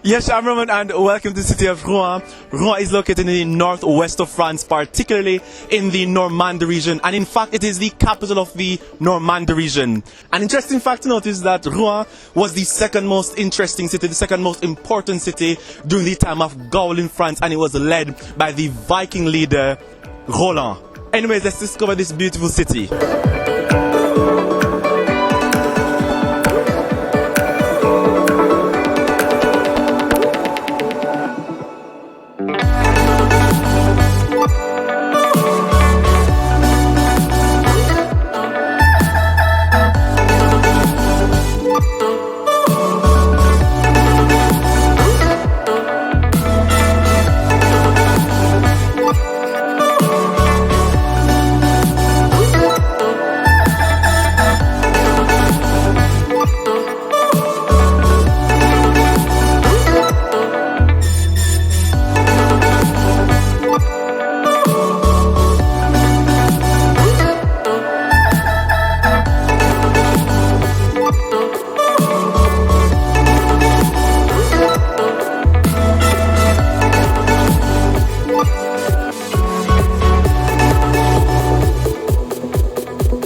Yes, I'm Roman and welcome to the city of Rouen. Rouen is located in the northwest of France, particularly in the Normandy region, and in fact it is the capital of the Normandy region. An interesting fact to note is that Rouen was the second most interesting city, the second most important city during the time of Gaul in France, and it was led by the Viking leader Roland. Anyways, let's discover this beautiful city.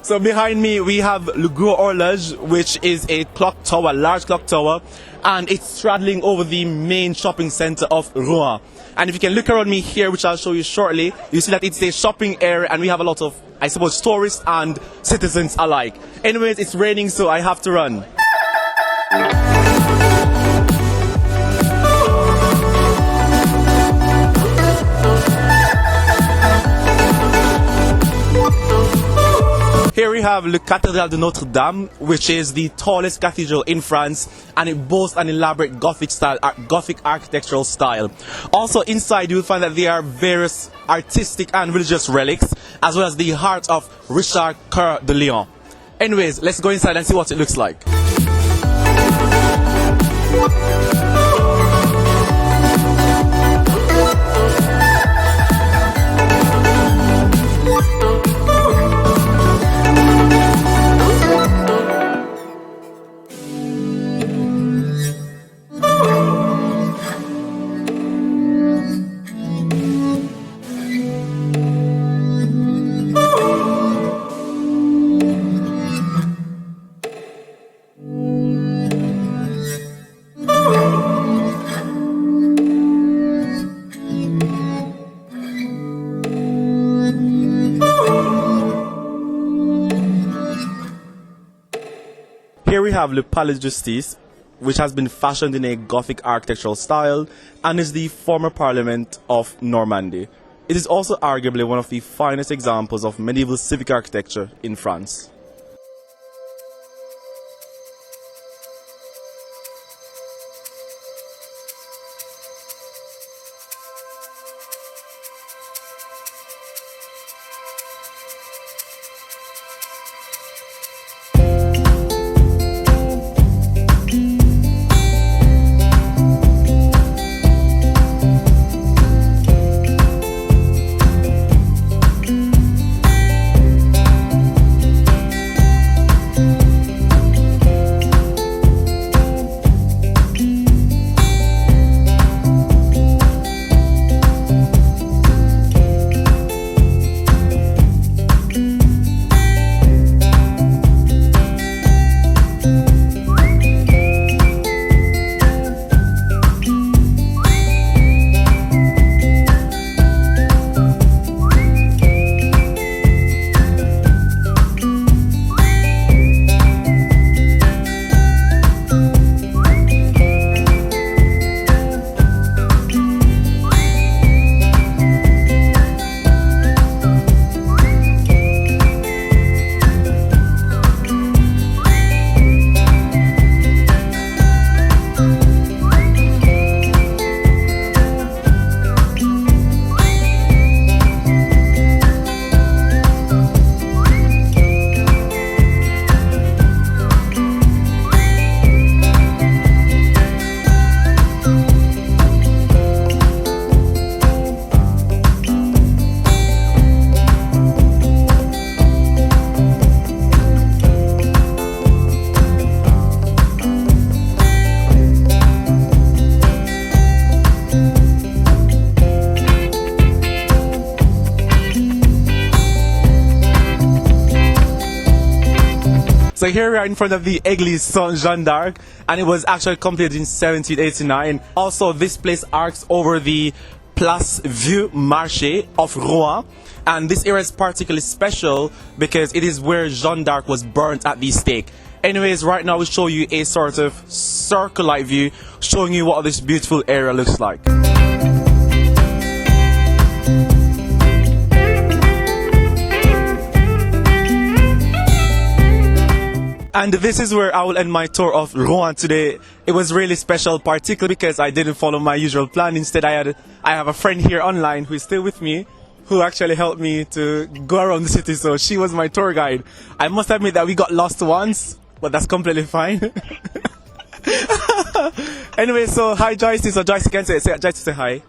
So behind me we have Le Gros Horloge, which is a clock tower, large clock tower, and it's straddling over the main shopping center of Rouen. And if you can look around me here, which I'll show you shortly, you see that it's a shopping area and we have a lot of, I suppose, tourists and citizens alike. Anyways, it's raining, so I have to run. Here we have Le Cathédrale de Notre Dame, which is the tallest cathedral in France, and it boasts an elaborate Gothic architectural style. Also inside you will find that there are various artistic and religious relics, as well as the heart of Richard Coeur de Lion. Anyways, let's go inside and see what it looks like. Here we have Le Palais de Justice, which has been fashioned in a Gothic architectural style and is the former parliament of Normandy. It is also arguably one of the finest examples of medieval civic architecture in France. So here we are in front of the Église Saint-Jean d'Arc, and it was actually completed in 1789. Also, this place arcs over the Place Vieux Marché of Rouen, and this area is particularly special because it is where Jeanne d'Arc was burnt at the stake. Anyways, right now we'll show you a sort of circle-like view showing you what this beautiful area looks like. And this is where I will end my tour of Rouen today. It was really special, particularly because I didn't follow my usual plan. Instead, I have a friend here online who is still with me, who actually helped me to go around the city. So she was my tour guide. I must admit that we got lost once, but that's completely fine. Anyway, so hi Joyce. So Joyce, you can say Joyce, say hi.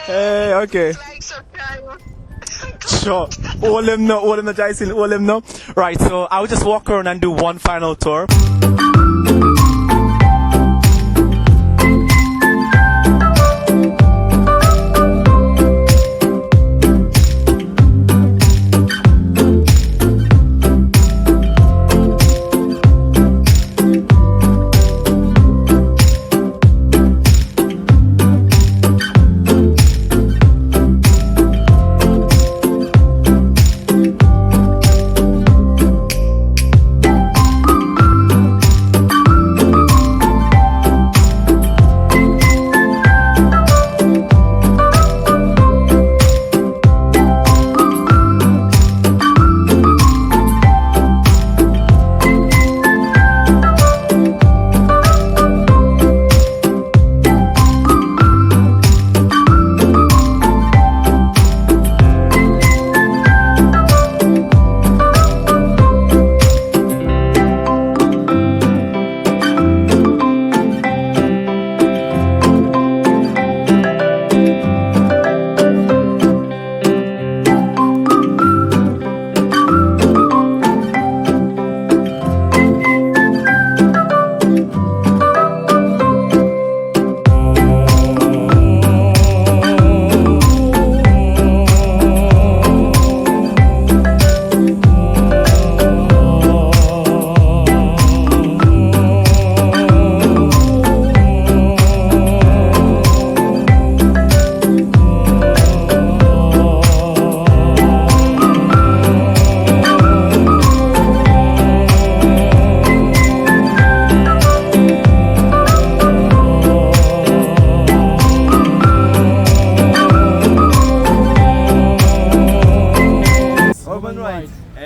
Hey, okay. Sure. All them know, Jason, all them know. Right, so I will just walk around and do one final tour.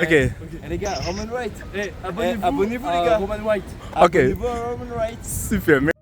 Okay. Et les gars, RomonWrites. Abonnez-vous les gars. RomonWrites. Ok. Abonnez-vous à RomonWrites. Super.